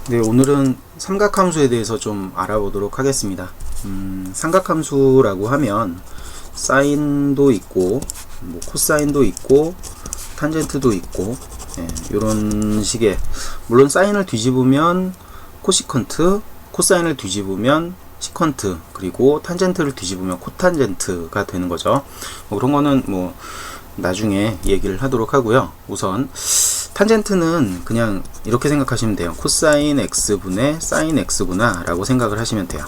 네, 오늘은 삼각함수에 대해서 좀 알아보도록 하겠습니다. 삼각함수라고 하면 사인도 있고 뭐 코사인도 있고 탄젠트도 있고 이런 식의, 물론 사인을 뒤집으면 코시컨트, 코사인을 뒤집으면 시컨트, 그리고 탄젠트를 뒤집으면 코탄젠트가 되는 거죠. 그런 거는 뭐 나중에 얘기를 하도록 하고요. 우선 탄젠트는 그냥 이렇게 생각하시면 돼요. 코사인 x분의 사인 x구나 라고 생각을 하시면 돼요.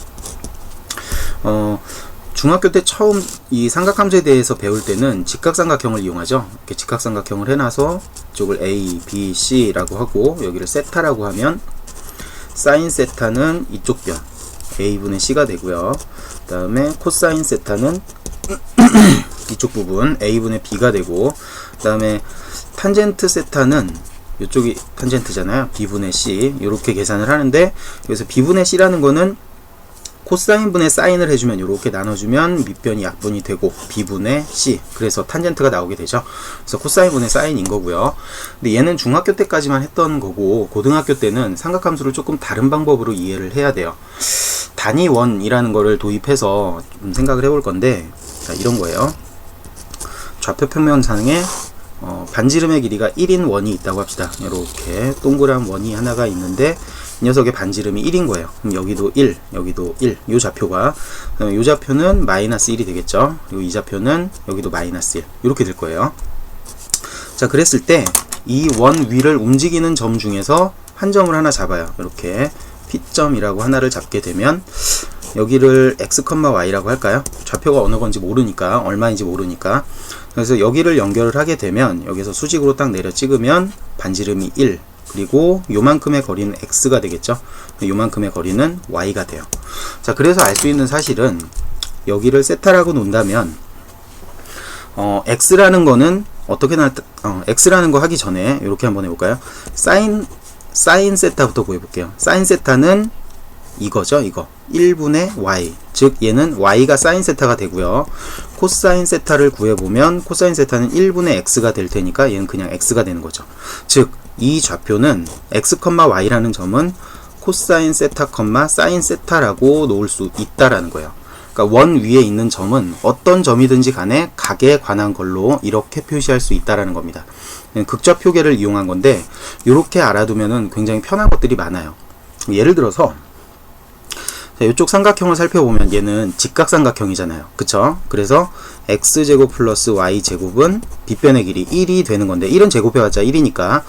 중학교 때 처음 이 삼각함수에 대해서 배울 때는 직각삼각형을 이용하죠. 이렇게 직각삼각형을 해놔서 이쪽을 a, b, c 라고 하고 여기를 세타라고 하면 사인 세타는 이쪽 변 a분의 c가 되고요. 그 다음에 코사인 세타는 이쪽 부분 a분의 b가 되고, 그 다음에 탄젠트 세타는 이쪽이 탄젠트잖아요. b분의 c 이렇게 계산을 하는데, 여기서 b분의 c라는 거는 코사인분의 사인을 해주면 이렇게 나눠주면 밑변이 약분이 되고 b분의 c, 그래서 탄젠트가 나오게 되죠. 그래서 코사인분의 사인인 거고요. 근데 얘는 중학교 때까지만 했던 거고, 고등학교 때는 삼각함수를 조금 다른 방법으로 이해를 해야 돼요. 단위원이라는 거를 도입해서 좀 생각을 해볼 건데, 자, 이런 거예요. 좌표 평면상에 반지름의 길이가 1인 원이 있다고 합시다. 이렇게 동그란 원이 하나가 있는데 이 녀석의 반지름이 1인 거예요. 그럼 여기도 1, 여기도 1, 요 좌표가, 요 좌표는 마이너스 1이 되겠죠. 그리고 이 좌표는 여기도 마이너스 1, 이렇게 될 거예요. 자, 그랬을 때 이 원 위를 움직이는 점 중에서 한 점을 하나 잡아요. 이렇게 P점이라고 하나를 잡게 되면 여기를 x, y라고 할까요? 좌표가 어느 건지 모르니까, 얼마인지 모르니까. 그래서 여기를 연결을 하게 되면 여기서 수직으로 딱 내려 찍으면 반지름이 1, 그리고 요만큼의 거리는 x가 되겠죠. 요만큼의 거리는 y가 돼요. 자, 그래서 알 수 있는 사실은 여기를 세타라고 놓는다면 x라는 거는 어떻게 x라는 거 하기 전에 이렇게 한번 해볼까요? 사인 세타부터 구해볼게요. 사인 세타는 이거죠, 이거 1분의 y, 즉 얘는 y가 사인 세타가 되고요. 코사인 세타를 구해보면 코사인 세타는 1분의 x가 될 테니까 얘는 그냥 x가 되는 거죠. 즉 이 좌표는 x, y라는 점은 코사인 세타, 사인 세타라고 놓을 수 있다라는 거예요. 그러니까 원 위에 있는 점은 어떤 점이든지 간에 각에 관한 걸로 이렇게 표시할 수 있다라는 겁니다. 극좌표계를 이용한 건데, 이렇게 알아두면은 굉장히 편한 것들이 많아요. 예를 들어서 이쪽 삼각형을 살펴보면 얘는 직각삼각형이잖아요. 그쵸? 그래서 x제곱 플러스 y제곱은 빗변의 길이 1이 되는 건데, 1은 제곱해봤자 1이니까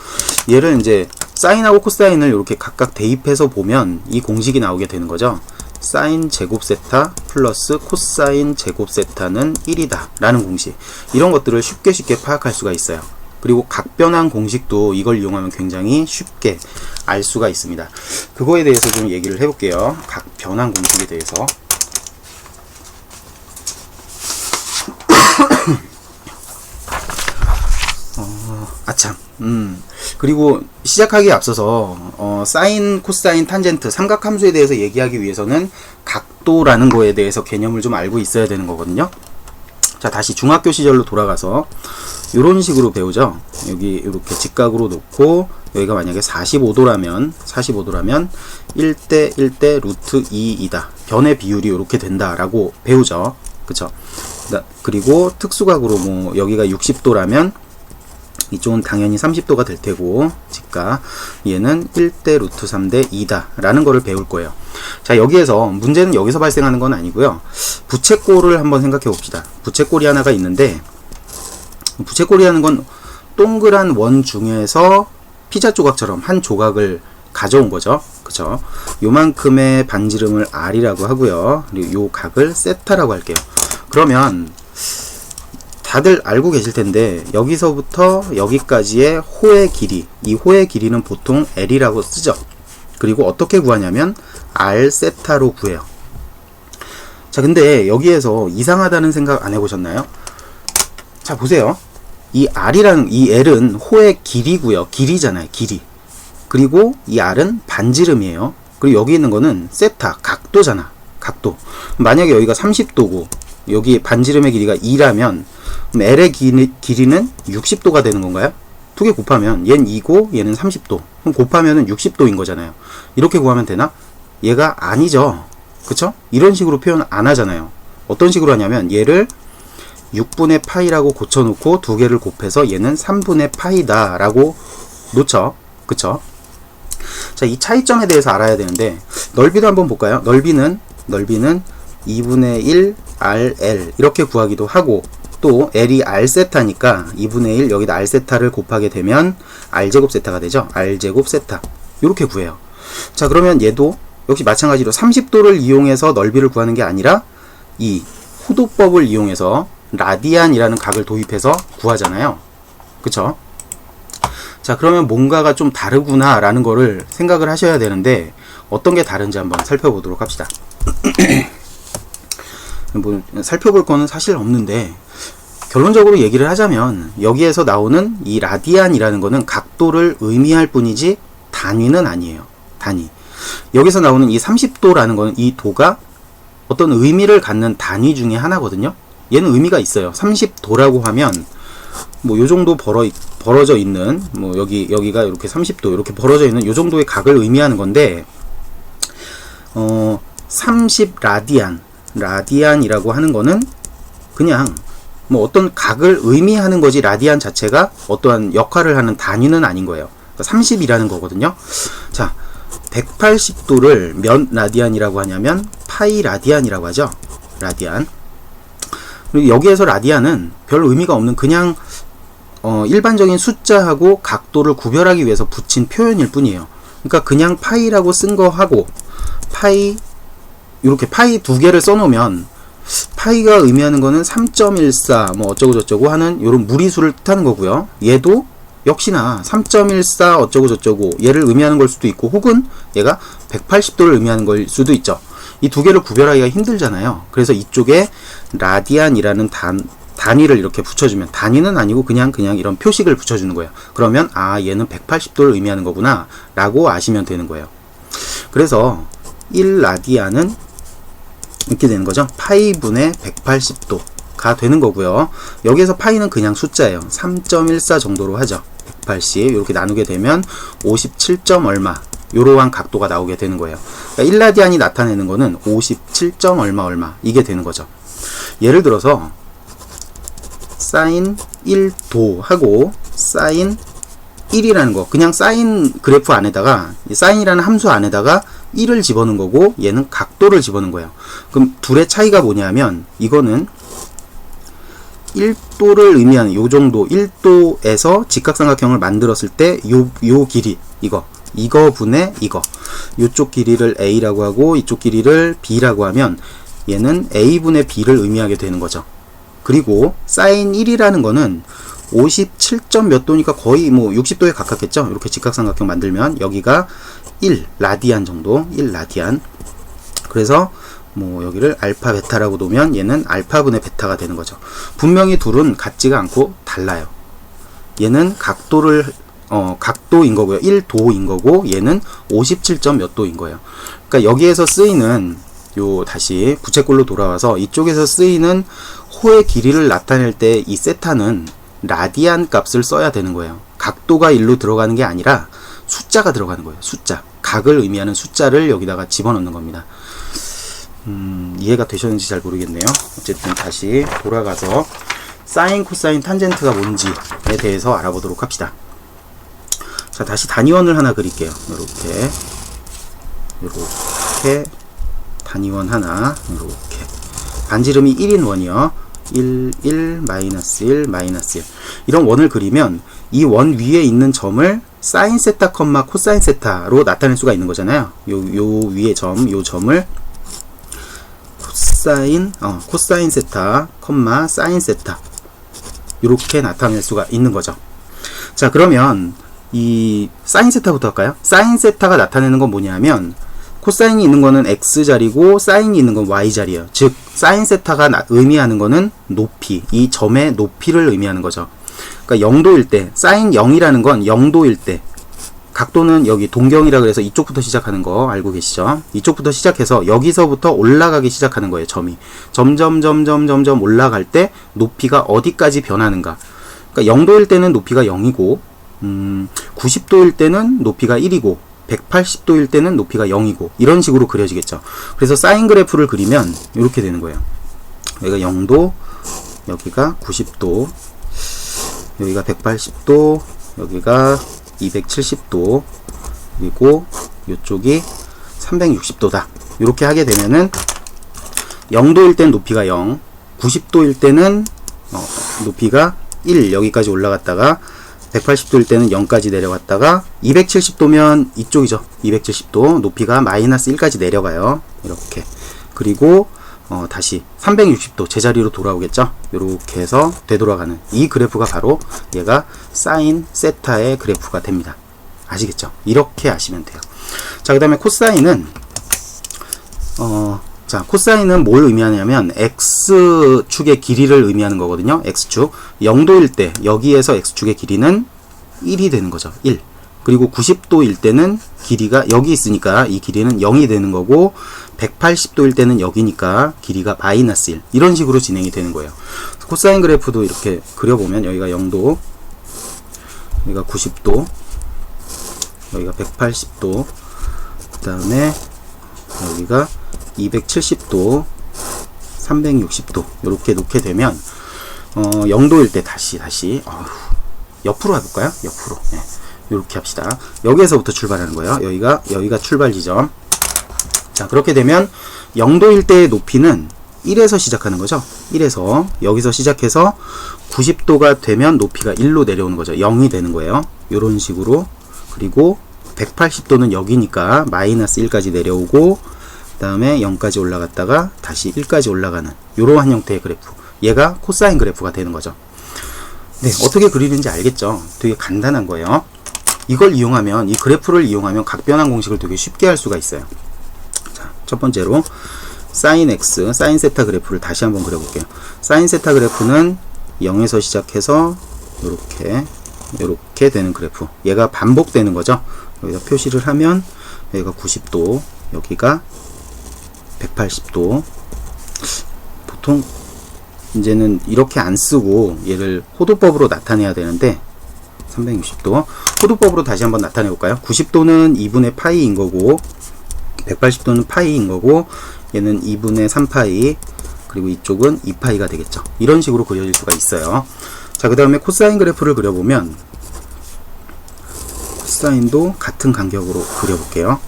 얘를 이제 사인하고 코사인을 이렇게 각각 대입해서 보면 이 공식이 나오게 되는 거죠. 사인 제곱 세타 플러스 코사인 제곱 세타는 1이다 라는 공식. 이런 것들을 쉽게 파악할 수가 있어요. 그리고 각변환 공식도 이걸 이용하면 굉장히 쉽게 알 수가 있습니다. 그거에 대해서 좀 얘기를 해볼게요. 각변환 공식에 대해서. 아참. 그리고 시작하기에 앞서서 사인, 코사인, 탄젠트, 삼각함수에 대해서 얘기하기 위해서는 각도라는 거에 대해서 개념을 좀 알고 있어야 되는 거거든요. 자, 다시 중학교 시절로 돌아가서 이런 식으로 배우죠. 여기 이렇게 직각으로 놓고 여기가 만약에 45도라면 1대 1대 루트 2이다. 변의 비율이 이렇게 된다라고 배우죠. 그쵸? 그리고 특수각으로 뭐 여기가 60도라면 이쪽은 당연히 30도가 될 테고, 직각 얘는 1대 루트 3대 2다 라는 거를 배울 거예요. 자, 여기에서 문제는 여기서 발생하는 건 아니고요. 부채꼴을 한번 생각해 봅시다. 부채꼴이 하나가 있는데, 부채꼴이라는 건 동그란 원 중에서 피자 조각처럼 한 조각을 가져온 거죠. 그쵸? 요만큼의 반지름을 r이라고 하고요. 그리고 요 각을 세타라고 할게요. 그러면 다들 알고 계실 텐데, 여기서부터 여기까지의 호의 길이, 이 호의 길이는 보통 L이라고 쓰죠. 그리고 어떻게 구하냐면 R 세타로 구해요. 자, 근데 여기에서 이상하다는 생각 안 해보셨나요? 자, 보세요. 이 R이라는, 이 L은 호의 길이고요. 길이잖아요, 길이. 그리고 이 R은 반지름이에요. 그리고 여기 있는 거는 세타, 각도잖아, 각도. 만약에 여기가 30도고 여기 반지름의 길이가 2라면 L의 길이는 60도가 되는 건가요? 두 개 곱하면 얘는 2고 얘는 30도. 그럼 곱하면은 60도인 거잖아요. 이렇게 구하면 되나? 얘가 아니죠. 그쵸? 이런 식으로 표현 안 하잖아요. 어떤 식으로 하냐면 얘를 6분의 파이라고 고쳐놓고 두 개를 곱해서 얘는 3분의 파이다 라고 놓죠. 그쵸? 자, 이 차이점에 대해서 알아야 되는데 넓이도 한번 볼까요? 넓이는 2분의 1 RL 이렇게 구하기도 하고, 또 L이 R세타니까 2분의 1 여기다 R세타를 곱하게 되면 R제곱 세타가 되죠. R제곱 세타 이렇게 구해요. 자, 그러면 얘도 역시 마찬가지로 30도를 이용해서 넓이를 구하는 게 아니라 이 호도법을 이용해서 라디안이라는 각을 도입해서 구하잖아요. 그쵸? 자, 그러면 뭔가가 좀 다르구나 라는 거를 생각을 하셔야 되는데 어떤 게 다른지 한번 살펴보도록 합시다. 뭐 살펴볼 거는 사실 없는데 결론적으로 얘기를 하자면 여기에서 나오는 이 라디안이라는 거는 각도를 의미할 뿐이지 단위는 아니에요. 단위. 여기서 나오는 이 30도라는 거는 이 도가 어떤 의미를 갖는 단위 중에 하나거든요. 얘는 의미가 있어요. 30도라고 하면 뭐 요 정도 벌어져 있는, 뭐 여기가 이렇게 30도 이렇게 벌어져 있는 요 정도의 각을 의미하는 건데 30 라디안이라고 하는 거는 그냥 뭐 어떤 각을 의미하는 거지 라디안 자체가 어떠한 역할을 하는 단위는 아닌 거예요. 그러니까 30이라는 거거든요. 자, 180도를 몇 라디안이라고 하냐면 파이 라디안이라고 하죠. 라디안. 그리고 여기에서 라디안은 별 의미가 없는 그냥 일반적인 숫자하고 각도를 구별하기 위해서 붙인 표현일 뿐이에요. 그러니까 그냥 파이라고 쓴 거 하고 파이 이렇게 파이 두 개를 써놓으면 파이가 의미하는 거는 3.14 뭐 어쩌고 저쩌고 하는 이런 무리수를 뜻하는 거고요. 얘도 역시나 3.14 어쩌고 저쩌고 얘를 의미하는 걸 수도 있고, 혹은 얘가 180도를 의미하는 걸 수도 있죠. 이 두 개를 구별하기가 힘들잖아요. 그래서 이쪽에 라디안이라는 단위를 이렇게 붙여주면, 단위는 아니고 그냥 이런 표식을 붙여주는 거예요. 그러면 얘는 180도를 의미하는 거구나 라고 아시면 되는 거예요. 그래서 1라디안은 이렇게 되는 거죠. 파이분의 180도가 되는 거고요. 여기에서 파이는 그냥 숫자예요. 3.14 정도로 하죠. 180 이렇게 나누게 되면 57. 얼마 이러한 각도가 나오게 되는 거예요. 그러니까 1라디안이 나타내는 거는 57. 얼마 이게 되는 거죠. 예를 들어서 사인 1도 하고 사인 1이라는 거, 그냥 사인 그래프 안에다가 사인이라는 함수 안에다가 1을 집어넣은 거고 얘는 각도를 집어넣은 거예요. 그럼 둘의 차이가 뭐냐면 이거는 1도를 의미하는 요 정도 1도에서 직각삼각형을 만들었을 때 요 길이 이거 분의 이거, 요쪽 길이를 A라고 하고 이쪽 길이를 B라고 하면 얘는 A분의 B를 의미하게 되는 거죠. 그리고 사인 1이라는 거는 57. 몇 도니까 거의 뭐 60도에 가깝겠죠. 이렇게 직각삼각형 만들면 여기가 1 라디안 정도, 1 라디안. 그래서 뭐 여기를 알파 베타라고 놓으면 얘는 알파분의 베타가 되는 거죠. 분명히 둘은 같지가 않고 달라요. 얘는 각도인 거고요. 1도인 거고 얘는 57. 몇 도인 거예요. 그러니까 여기에서 쓰이는 다시 부채꼴로 돌아와서 이쪽에서 쓰이는 호의 길이를 나타낼 때 이 세타는 라디안 값을 써야 되는 거예요. 각도가 1로 들어가는 게 아니라 숫자가 들어가는 거예요. 숫자. 각을 의미하는 숫자를 여기다가 집어넣는 겁니다. 이해가 되셨는지 잘 모르겠네요. 어쨌든 다시 돌아가서 사인, 코사인, 탄젠트가 뭔지에 대해서 알아보도록 합시다. 자, 다시 단위원을 하나 그릴게요. 요렇게 단위원 하나, 요렇게 반지름이 1인 원이요. 1, 1, 마이너스 1, 마이너스 1 이런 원을 그리면 이 원 위에 있는 점을 사인 세타, 코사인 세타로 나타낼 수가 있는 거잖아요. 요 위에 요 점을 코사인 세타, 사인 세타 이렇게 나타낼 수가 있는 거죠. 자, 그러면 이 사인 세타부터 할까요? 사인 세타가 나타내는 건 뭐냐면 코사인이 있는 거는 x자리고 사인이 있는 건 y자리예요. 즉 사인 세타가 의미하는 거는 높이, 이 점의 높이를 의미하는 거죠. 그러니까 0도일 때, 사인 0이라는 건 0도일 때, 각도는 여기 동경이라 그래서 이쪽부터 시작하는 거 알고 계시죠? 이쪽부터 시작해서 여기서부터 올라가기 시작하는 거예요. 점이 점점 올라갈 때 높이가 어디까지 변하는가. 그러니까 0도일 때는 높이가 0이고 90도일 때는 높이가 1이고 180도일 때는 높이가 0이고 이런 식으로 그려지겠죠. 그래서 사인 그래프를 그리면 이렇게 되는 거예요. 여기가 0도, 여기가 90도, 여기가 180도, 여기가 270도, 그리고 이쪽이 360도다. 이렇게 하게 되면은 0도일 때는 높이가 0, 90도일 때는 높이가 1 여기까지 올라갔다가 180도일 때는 0까지 내려갔다가 270도면 이쪽이죠. 270도 높이가 마이너스 1까지 내려가요. 이렇게. 그리고 다시 360도 제자리로 돌아오겠죠. 이렇게 해서 되돌아가는 이 그래프가 바로 얘가 사인 세타의 그래프가 됩니다. 아시겠죠? 이렇게 아시면 돼요. 자, 그 다음에 코사인은 코사인은 뭘 의미하냐면 x축의 길이를 의미하는 거거든요. x축 0도일 때 여기에서 x축의 길이는 1이 되는 거죠. 1. 그리고 90도일 때는 길이가 여기 있으니까 이 길이는 0이 되는 거고 180도일 때는 여기니까 길이가 마이너스 1. 이런 식으로 진행이 되는 거예요. 코사인 그래프도 이렇게 그려보면 여기가 0도, 여기가 90도, 여기가 180도, 그 다음에 여기가 270도, 360도 이렇게 놓게 되면 0도일 때 다시 옆으로 해볼까요? 옆으로. 네. 이렇게 합시다. 여기에서부터 출발하는 거예요. 여기가 출발 지점. 자, 그렇게 되면 0도일 때의 높이는 1에서 시작하는 거죠. 1에서 여기서 시작해서 90도가 되면 높이가 1로 내려오는 거죠. 0이 되는 거예요. 이런 식으로. 그리고 180도는 여기니까 마이너스 1까지 내려오고 그 다음에 0까지 올라갔다가 다시 1까지 올라가는 이러한 형태의 그래프. 얘가 코사인 그래프가 되는 거죠. 네, 어떻게 그리는지 알겠죠? 되게 간단한 거예요. 이걸 이용하면, 이 그래프를 이용하면 각변환 공식을 되게 쉽게 할 수가 있어요. 자, 첫 번째로 사인 x, 사인 세타 그래프를 다시 한번 그려볼게요. 사인 세타 그래프는 0에서 시작해서 이렇게 되는 그래프. 얘가 반복되는 거죠. 여기다 표시를 하면 여기가 90도, 여기가 180도. 보통 이제는 이렇게 안 쓰고 얘를 호도법으로 나타내야 되는데 360도 호도법으로 다시 한번 나타내 볼까요? 90도는 2분의 파이인 거고 180도는 파이인 거고 얘는 2분의 3파이 그리고 이쪽은 2파이가 되겠죠. 이런 식으로 그려질 수가 있어요. 자, 그 다음에 코사인 그래프를 그려보면 코사인도 같은 간격으로 그려볼게요.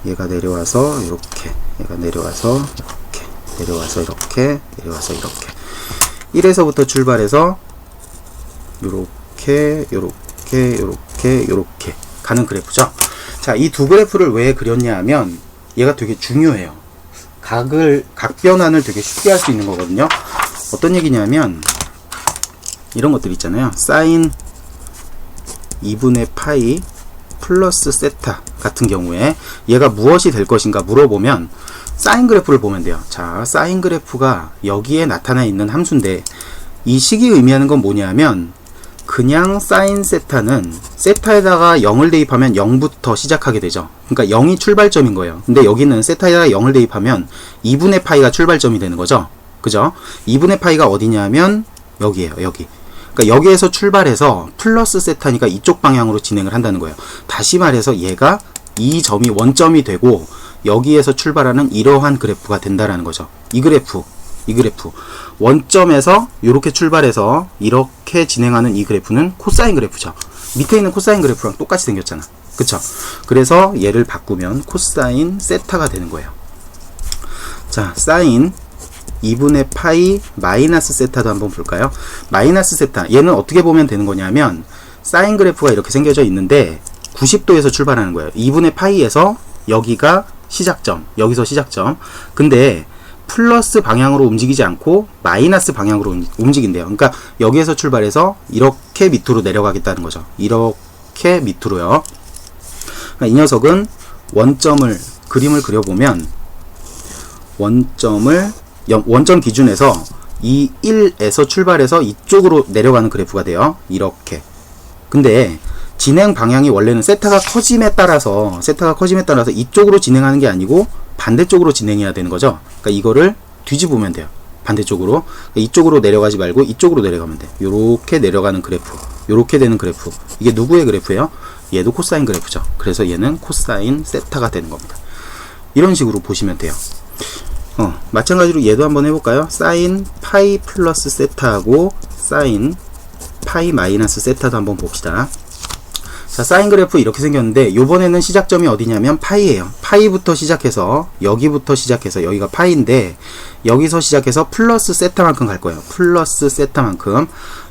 얘가 내려와서 이렇게, 얘가 내려와서 이렇게, 내려와서 이렇게, 내려와서 이렇게 1에서부터 출발해서 요렇게 가는 그래프죠. 자, 이 두 그래프를 왜 그렸냐 하면 얘가 되게 중요해요. 각변환을 되게 쉽게 할 수 있는 거거든요. 어떤 얘기냐면 이런 것들 있잖아요. 사인 2분의 파이 플러스 세타 같은 경우에 얘가 무엇이 될 것인가 물어보면 사인 그래프를 보면 돼요. 자, 사인 그래프가 여기에 나타나 있는 함수인데 이 식이 의미하는 건 뭐냐면 그냥 사인 세타는 세타에다가 0을 대입하면 0부터 시작하게 되죠. 그러니까 0이 출발점인 거예요. 근데 여기는 세타에다가 0을 대입하면 2분의 파이가 출발점이 되는 거죠. 그죠? 2분의 파이가 어디냐면 여기에요. 여기. 그러니까 여기에서 출발해서 플러스 세타니까 이쪽 방향으로 진행을 한다는 거예요. 다시 말해서 얘가 이 점이 원점이 되고 여기에서 출발하는 이러한 그래프가 된다라는 거죠. 이 그래프 원점에서 이렇게 출발해서 이렇게 진행하는 이 그래프는 코사인 그래프죠. 밑에 있는 코사인 그래프랑 똑같이 생겼잖아. 그쵸? 그래서 얘를 바꾸면 코사인 세타가 되는 거예요. 자, 사인 2분의 파이 마이너스 세타도 한번 볼까요? 마이너스 세타, 얘는 어떻게 보면 되는 거냐면 사인 그래프가 이렇게 생겨져 있는데 90도에서 출발하는 거예요. 2분의 파이에서 여기가 시작점, 여기서 시작점. 근데 플러스 방향으로 움직이지 않고 마이너스 방향으로 움직인대요. 그러니까 여기에서 출발해서 이렇게 밑으로 내려가겠다는 거죠. 이렇게 밑으로요. 그러니까 이 녀석은 그림을 그려보면 원점 기준에서 이 1에서 출발해서 이쪽으로 내려가는 그래프가 돼요. 이렇게. 근데 진행 방향이 원래는 세타가 커짐에 따라서 이쪽으로 진행하는 게 아니고 반대쪽으로 진행해야 되는 거죠. 그러니까 이거를 뒤집으면 돼요. 반대쪽으로. 이쪽으로 내려가지 말고 이쪽으로 내려가면 돼. 요렇게 내려가는 그래프, 요렇게 되는 그래프. 이게 누구의 그래프예요? 얘도 코사인 그래프죠. 그래서 얘는 코사인 세타가 되는 겁니다. 이런 식으로 보시면 돼요. 마찬가지로 얘도 한번 해볼까요? 사인 파이 플러스 세타하고 사인 파이 마이너스 세타도 한번 봅시다. 자, 사인 그래프 이렇게 생겼는데 요번에는 시작점이 어디냐면 파이예요. 파이부터 시작해서 여기부터 시작해서 여기가 파이인데 여기서 시작해서 플러스 세타만큼 갈 거예요. 플러스 세타만큼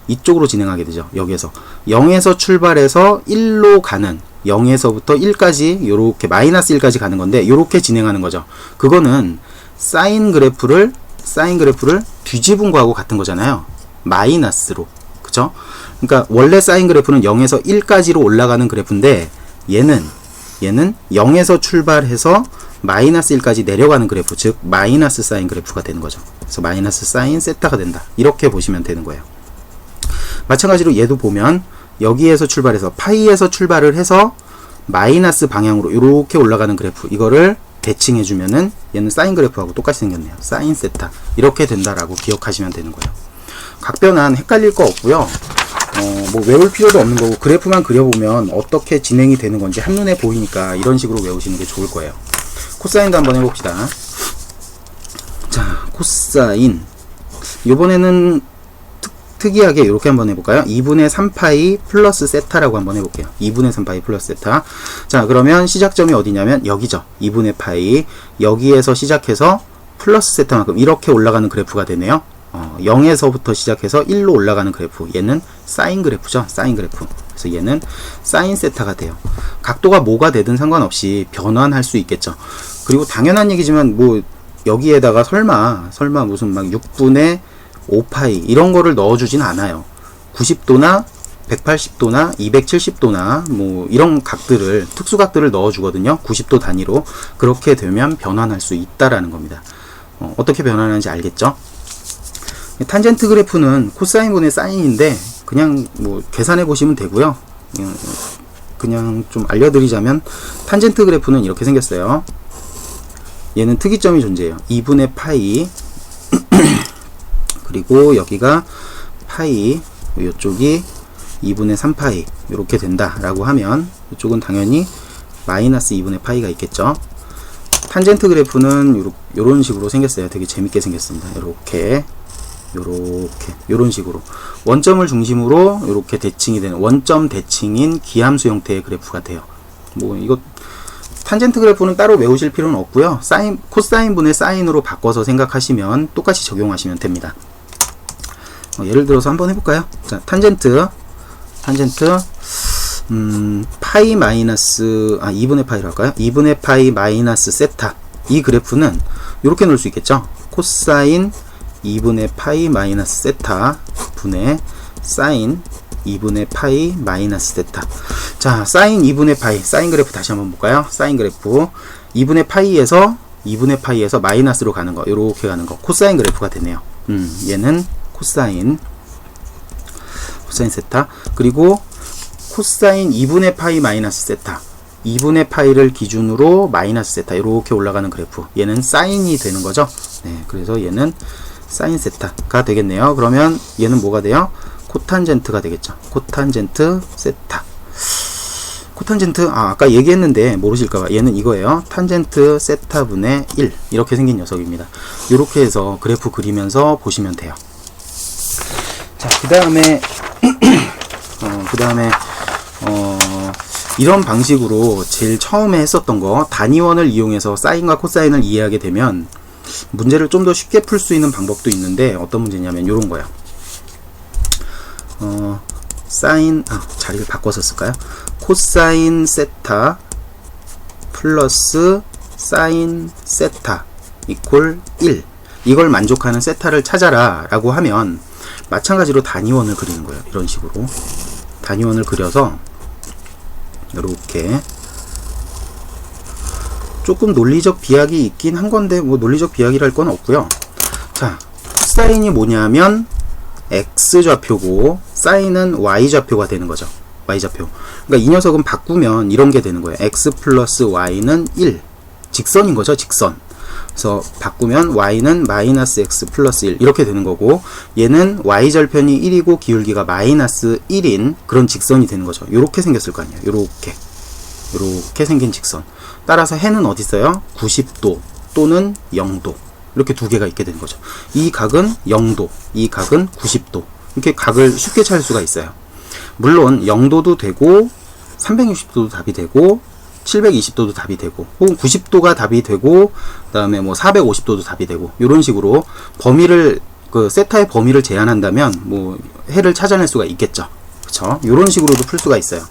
이쪽으로 진행하게 되죠. 여기에서 0에서 출발해서 1로 가는 0에서부터 1까지 요렇게 마이너스 1까지 가는 건데 요렇게 진행하는 거죠. 그거는 사인 그래프를 뒤집은 거하고 같은 거잖아요. 마이너스로. 그쵸? 그러니까 원래 사인 그래프는 0에서 1까지로 올라가는 그래프인데 얘는 0에서 출발해서 마이너스 1까지 내려가는 그래프, 즉 마이너스 사인 그래프가 되는 거죠. 그래서 마이너스 사인 세타가 된다. 이렇게 보시면 되는 거예요. 마찬가지로 얘도 보면 여기에서 출발해서 파이에서 출발을 해서 마이너스 방향으로 이렇게 올라가는 그래프, 이거를 대칭해 주면은 얘는 사인 그래프하고 똑같이 생겼네요. 사인 세타. 이렇게 된다라고 기억하시면 되는 거예요. 각 변환 헷갈릴 거 없고요. 뭐 외울 필요도 없는 거고 그래프만 그려보면 어떻게 진행이 되는 건지 한눈에 보이니까 이런 식으로 외우시는 게 좋을 거예요. 코사인도 한번 해봅시다. 자, 코사인. 요번에는 특이하게 이렇게 한번 해볼까요? 2분의 3파이 플러스 세타라고 한번 해볼게요. 2분의 3파이 플러스 세타. 자, 그러면 시작점이 어디냐면 여기죠. 2분의 파이. 여기에서 시작해서 플러스 세타만큼 이렇게 올라가는 그래프가 되네요. 0에서부터 시작해서 1로 올라가는 그래프. 얘는 사인 그래프죠. 사인 그래프. 그래서 얘는 사인 세타가 돼요. 각도가 뭐가 되든 상관없이 변환할 수 있겠죠. 그리고 당연한 얘기지만 뭐 여기에다가 설마 무슨 막 6분의 5파이 이런 거를 넣어주진 않아요. 90도나 180도나 270도나 뭐 이런 각들을, 특수각들을 넣어주거든요. 90도 단위로. 그렇게 되면 변환할 수 있다라는 겁니다. 어떻게 변환하는지 알겠죠? 탄젠트 그래프는 코사인분의 사인인데 그냥 뭐 계산해 보시면 되고요. 그냥 좀 알려드리자면 탄젠트 그래프는 이렇게 생겼어요. 얘는 특이점이 존재해요. 2분의 파이 그리고 여기가 파이, 이쪽이 2분의 3파이 이렇게 된다라고 하면 이쪽은 당연히 마이너스 2분의 파이가 있겠죠. 탄젠트 그래프는 이런 식으로 생겼어요. 되게 재밌게 생겼습니다. 요런 식으로 원점을 중심으로 이렇게 대칭이 되는 원점 대칭인 기함수 형태의 그래프가 돼요. 뭐 이거 탄젠트 그래프는 따로 외우실 필요는 없고요. 코사인 분의 사인으로 바꿔서 생각하시면 똑같이 적용하시면 됩니다. 예를 들어서 한번 해볼까요? 자, 탄젠트 파이 마이너스 2분의 파이로 할까요? 2분의 파이 마이너스 세타. 이 그래프는 이렇게 놓을 수 있겠죠. 코사인 2분의 파이 마이너스 세타 분의 사인 2분의 파이 마이너스 세타. 자, 사인 2분의 파이, 사인 그래프 다시 한번 볼까요? 사인 그래프 2분의 파이에서 마이너스로 가는 거, 이렇게 가는 거, 코사인 그래프가 되네요. 얘는 코사인 세타. 그리고 코사인 2분의 파이 마이너스 세타, 2분의 파이를 기준으로 마이너스 세타, 이렇게 올라가는 그래프, 얘는 사인이 되는 거죠. 네, 그래서 얘는 사인 세타가 되겠네요. 그러면 얘는 뭐가 돼요? 코탄젠트가 되겠죠. 코탄젠트 세타. 코탄젠트, 아까 얘기했는데 모르실까봐, 얘는 이거예요. 탄젠트 세타분의 1. 이렇게 생긴 녀석입니다. 이렇게 해서 그래프 그리면서 보시면 돼요. 자, 그 다음에 이런 방식으로 제일 처음에 했었던 거, 단위원을 이용해서 사인과 코사인을 이해하게 되면 문제를 좀 더 쉽게 풀 수 있는 방법도 있는데, 어떤 문제냐면 요런 거예요. 사인, 자리를 바꿔서 쓸까요? 코사인 세타 플러스 사인 세타 이퀄 1. 이걸 만족하는 세타를 찾아라 라고 하면 마찬가지로 단위원을 그리는 거예요. 이런 식으로 단위원을 그려서 이렇게, 조금 논리적 비약이 있긴 한 건데 뭐 논리적 비약이랄 건 없고요. 자, 코사인이 뭐냐면 x좌표고 사인은 y좌표가 되는 거죠. y좌표. 그러니까 이 녀석은 바꾸면 이런 게 되는 거예요. x 플러스 y는 1. 직선인 거죠. 직선. 그래서 바꾸면 y는 마이너스 x 플러스 1 이렇게 되는 거고, 얘는 y절편이 1이고 기울기가 마이너스 1인 그런 직선이 되는 거죠. 요렇게 생겼을 거 아니에요. 요렇게 생긴 직선. 따라서 해는 어디 있어요? 90도 또는 0도. 이렇게 두 개가 있게 되는 거죠. 이 각은 0도, 이 각은 90도. 이렇게 각을 쉽게 찾을 수가 있어요. 물론 0도도 되고 360도도 답이 되고 720도도 답이 되고 혹은 90도가 답이 되고 그 다음에 뭐 450도도 답이 되고, 이런 식으로 범위를, 그 세타의 범위를 제한한다면 뭐 해를 찾아낼 수가 있겠죠. 그쵸? 이런 식으로도 풀 수가 있어요.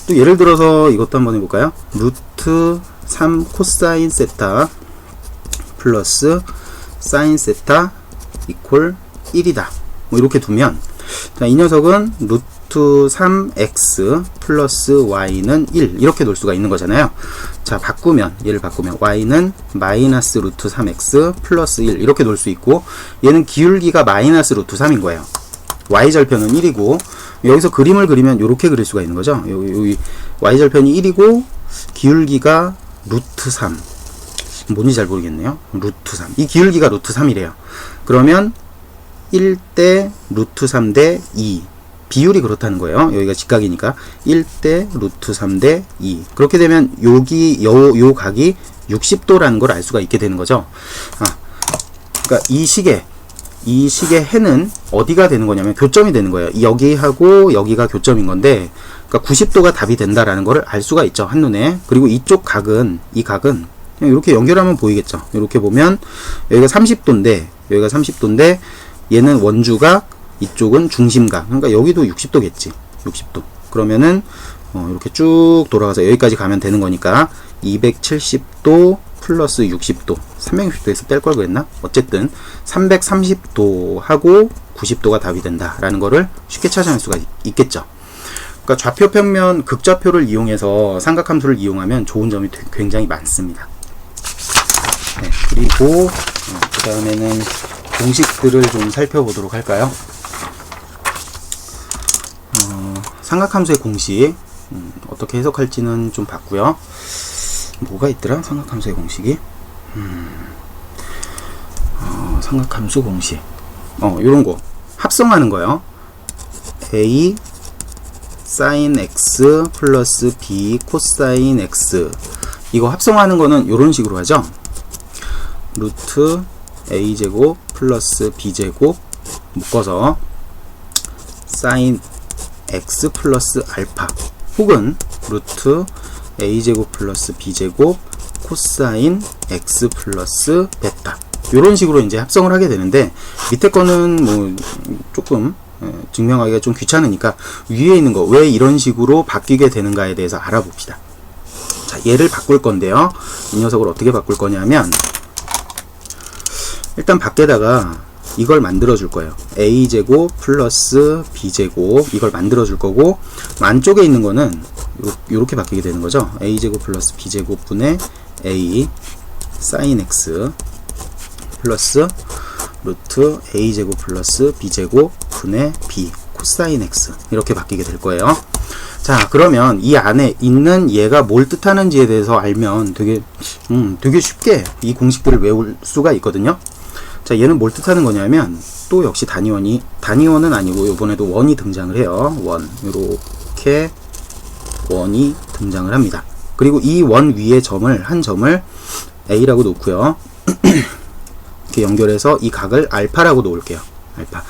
또 예를 들어서 이것도 한번 해볼까요? 루트 3 코사인 세타 플러스 사인 세타 이퀄 1이다. 뭐 이렇게 두면, 자, 이 녀석은 루트 3x 플러스 y는 1 이렇게 놓을 수가 있는 거잖아요. 자, 바꾸면, 얘를 바꾸면 y는 마이너스 루트 3x 플러스 1 이렇게 놓을 수 있고, 얘는 기울기가 마이너스 루트 3인 거예요. y절편은 1이고, 여기서 그림을 그리면 이렇게 그릴 수가 있는 거죠. 여기 y절편이 1이고 기울기가 루트 3, 뭔지 잘 모르겠네요. 루트 3, 이 기울기가 루트 3이래요. 그러면 1대 루트 3 대 2, 비율이 그렇다는 거예요. 여기가 직각이니까 1대 루트 3 대 2. 그렇게 되면 여기 요 각이 60도라는 걸 알 수가 있게 되는 거죠. 그러니까 이 식의 해는 어디가 되는 거냐면 교점이 되는 거예요. 여기하고 여기가 교점인 건데, 그러니까 90도가 답이 된다라는 걸 알 수가 있죠, 한눈에. 그리고 이쪽 각은, 이 각은 그냥 이렇게 연결하면 보이겠죠. 이렇게 보면 여기가 30도인데 얘는 원주각, 이쪽은 중심각. 그러니까 여기도 60도겠지. 60도. 그러면은 이렇게 쭉 돌아가서 여기까지 가면 되는 거니까 270도 플러스 60도, 360도에서 뺄 걸 그랬나? 어쨌든 330도 하고 90도가 답이 된다라는 거를 쉽게 찾아낼 수가 있겠죠. 그러니까 좌표 평면 극좌표를 이용해서 삼각함수를 이용하면 좋은 점이 굉장히 많습니다. 네, 그리고 그 다음에는 공식들을 좀 살펴보도록 할까요? 삼각함수의 공식 어떻게 해석할지는 좀 봤고요. 뭐가 있더라? 삼각함수의 공식이? 삼각함수 공식. 요런 거. 합성하는 거요. a sin x 플러스 b 코사인 x. 이거 합성하는 거는 요런 식으로 하죠. 루트 a제곱 플러스 b제곱 묶어서 sin x 플러스 알파, 혹은 루트 a제곱 플러스 b제곱 코사인 x 플러스 베타, 이런 식으로 이제 합성을 하게 되는데, 밑에 거는 뭐 조금 증명하기가 좀 귀찮으니까 위에 있는 거 왜 이런 식으로 바뀌게 되는가에 대해서 알아봅시다. 자, 얘를 바꿀 건데요. 이 녀석을 어떻게 바꿀 거냐면, 일단 밖에다가 이걸 만들어 줄 거예요. a제곱 플러스 b제곱, 이걸 만들어 줄 거고, 안쪽에 있는 거는 이렇게 바뀌게 되는 거죠. a제곱 플러스 b제곱 분의 a sin x 플러스 루트 a제곱 플러스 b제곱 분의 b 코사인 x, 이렇게 바뀌게 될 거예요. 자, 그러면 이 안에 있는 얘가 뭘 뜻하는지에 대해서 알면 되게 쉽게 이 공식들을 외울 수가 있거든요. 자, 얘는 뭘 뜻하는 거냐면, 또 역시 단위원은 아니고 이번에도 원이 등장을 해요. 원, 이렇게 원이 등장을 합니다. 그리고 이 원 위에 한 점을 a라고 놓고요. 이렇게 연결해서 이 각을 알파라고 놓을게요. 알파.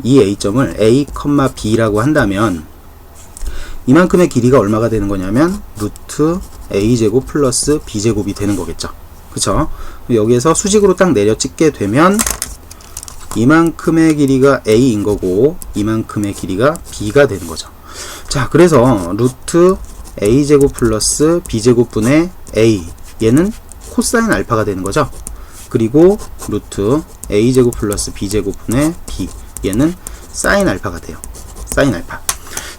이 a점을 a, b라고 한다면 이만큼의 길이가 얼마가 되는 거냐면 루트 a제곱 플러스 b제곱이 되는 거겠죠. 그쵸? 여기에서 수직으로 딱 내려 찍게 되면 이만큼의 길이가 a인 거고 이만큼의 길이가 b가 되는 거죠. 자, 그래서 루트 a제곱 플러스 b제곱 분의 a, 얘는 코사인 알파가 되는 거죠. 그리고 루트 a제곱 플러스 b제곱 분의 b, 얘는 사인 알파가 돼요. 사인 알파.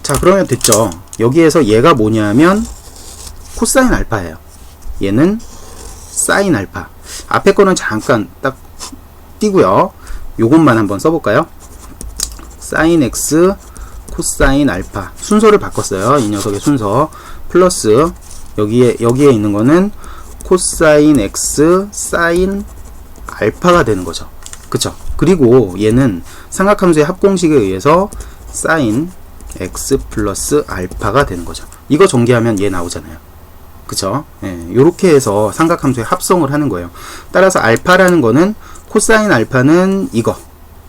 자, 그러면 됐죠. 여기에서 얘가 뭐냐면 코사인 알파예요. 얘는 사인 알파. 앞에 거는 잠깐 딱 띄고요. 요것만 한번 써볼까요? 사인 x 코사인 알파. 순서를 바꿨어요. 이 녀석의 순서. 플러스 여기에 있는 거는 코사인 x 사인 알파가 되는 거죠. 그쵸? 그리고 얘는 삼각함수의 합공식에 의해서 사인 x 플러스 알파가 되는 거죠. 이거 전개하면 얘 나오잖아요. 그쵸? 예, 요렇게 해서 삼각함수의 합성을 하는 거예요. 따라서 알파라는 거는 코사인 알파는 이거,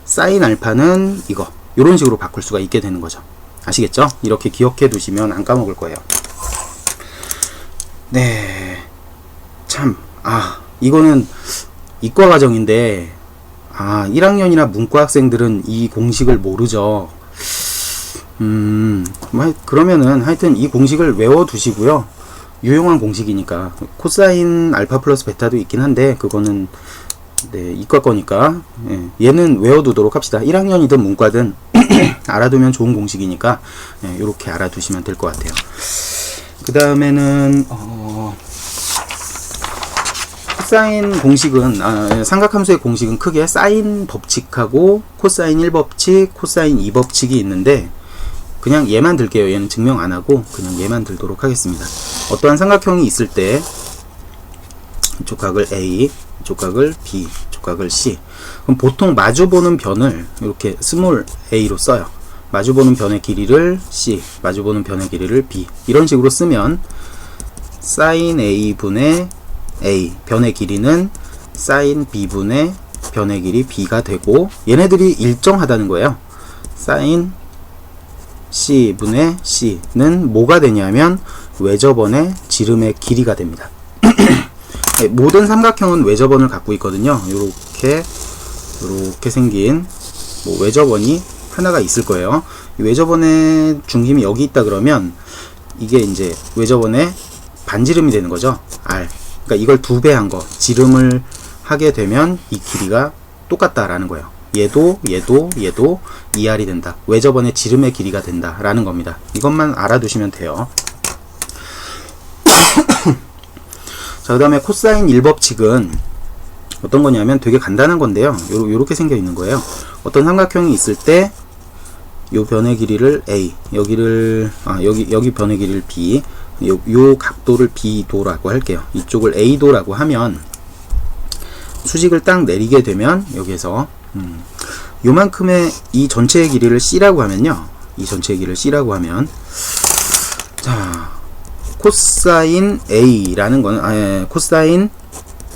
사인 알파는 이거, 요런 식으로 바꿀 수가 있게 되는 거죠. 아시겠죠? 이렇게 기억해 두시면 안 까먹을 거예요. 네. 참, 이거는 이과 과정인데, 1학년이나 문과 학생들은 이 공식을 모르죠. 그러면은 하여튼 이 공식을 외워 두시고요. 유용한 공식이니까. 코사인 알파 플러스 베타도 있긴 한데, 그거는, 네, 이과 거니까. 예, 얘는 외워두도록 합시다. 1학년이든 문과든 알아두면 좋은 공식이니까, 예, 요렇게 알아두시면 될 것 같아요. 그 다음에는, 코사인 공식은, 삼각함수의 공식은 크게 사인 법칙하고 코사인 1법칙, 코사인 2법칙이 있는데, 그냥 얘만 들게요. 얘는 증명 안 하고 그냥 얘만 들도록 하겠습니다. 어떠한 삼각형이 있을 때 이쪽 각을 A, 이쪽 각을 B, 이쪽 각을 C. 그럼 보통 마주보는 변을 이렇게 스몰 a로 써요. 마주보는 변의 길이를 C, 마주보는 변의 길이를 B. 이런 식으로 쓰면 sin A분의 A, 변의 길이는 sin B분의 변의 길이 B가 되고, 얘네들이 일정하다는 거예요. sin C분의 C는 뭐가 되냐면 외접원의 지름의 길이가 됩니다. 모든 삼각형은 외접원을 갖고 있거든요. 요렇게 생긴 외접원이 하나가 있을 거예요. 이 외접원의 중심이 여기 있다 그러면 이게 이제 외접원의 반지름이 되는 거죠. R. 그러니까 이걸 2배 한 거, 지름을 하게 되면 이 길이가 똑같다라는 거예요. 얘도 2R이 된다. 외접원의 지름의 길이가 된다 라는 겁니다. 이것만 알아두시면 돼요. 자, 그 다음에 코사인 1법칙은 어떤 거냐면 되게 간단한 건데요. 요렇게 생겨 있는 거예요. 어떤 삼각형이 있을 때 요 변의 길이를 A, 여기를 여기 변의 길이를 B, 요 각도를 B도라고 할게요. 이쪽을 A도라고 하면 수직을 딱 내리게 되면 여기에서 요만큼의 이 전체의 길이를 C라고 하면요. 이 전체의 길이를 C라고 하면, 자, 코사인 A라는 거는, 코사인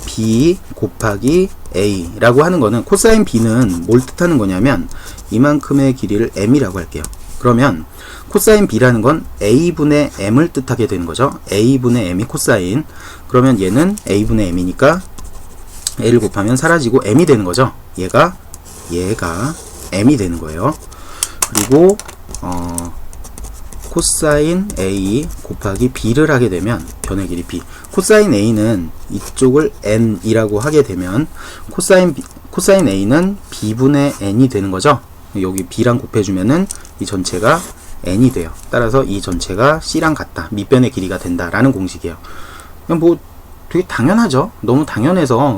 B 곱하기 A라고 하는 거는, 코사인 B는 뭘 뜻하는 거냐면, 이만큼의 길이를 M이라고 할게요. 그러면, 코사인 B라는 건 A분의 M을 뜻하게 되는 거죠. A분의 M이 코사인. 그러면 얘는 A분의 M이니까, A를 곱하면 사라지고 M이 되는 거죠. 얘가 M이 되는 거예요. 그리고 코사인 A 곱하기 B를 하게 되면 변의 길이 B. 코사인 A는 이쪽을 N이라고 하게 되면 코사인 A는 B분의 N이 되는 거죠. 여기 B랑 곱해주면은 이 전체가 N이 돼요. 따라서 이 전체가 C랑 같다. 밑변의 길이가 된다라는 공식이에요. 그냥 뭐 되게 당연하죠. 너무 당연해서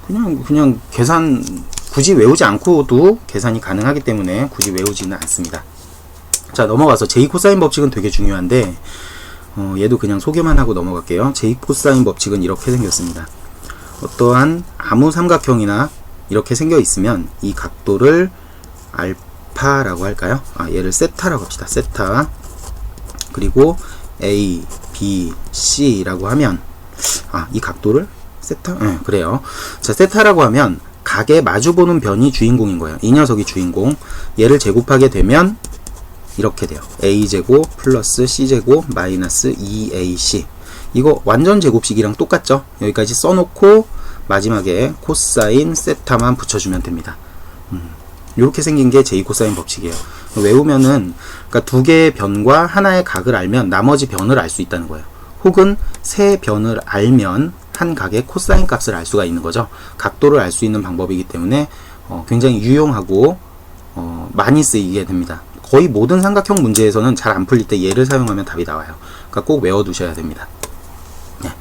그냥 계산 굳이 외우지 않고도 계산이 가능하기 때문에 굳이 외우지는 않습니다. 자, 넘어가서 제이코사인 법칙은 되게 중요한데, 얘도 그냥 소개만 하고 넘어갈게요. 제이코사인 법칙은 이렇게 생겼습니다. 어떠한 아무 삼각형이나 이렇게 생겨 있으면 이 각도를 알파라고 할까요? 얘를 세타라고 합시다. 세타. 그리고 A, B, C라고 하면, 이 각도를 세타? 네, 그래요. 자, 세타라고 하면 각에 마주보는 변이 주인공인 거예요. 이 녀석이 주인공. 얘를 제곱하게 되면 이렇게 돼요. A제곱 플러스 C제곱 마이너스 2AC. 이거 완전 제곱식이랑 똑같죠? 여기까지 써놓고 마지막에 코사인 세타만 붙여주면 됩니다. 이렇게 생긴 게 제이코사인 법칙이에요. 외우면은, 그러니까 두 개의 변과 하나의 각을 알면 나머지 변을 알 수 있다는 거예요. 혹은 세 변을 알면 한 각의 코사인 값을 알 수가 있는 거죠. 각도를 알 수 있는 방법이기 때문에 굉장히 유용하고 많이 쓰이게 됩니다. 거의 모든 삼각형 문제에서는 잘 안 풀릴 때 얘를 사용하면 답이 나와요. 그러니까 꼭 외워두셔야 됩니다. 네.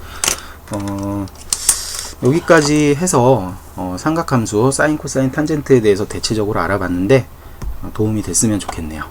여기까지 해서 삼각함수 사인, 코사인, 탄젠트에 대해서 대체적으로 알아봤는데 도움이 됐으면 좋겠네요.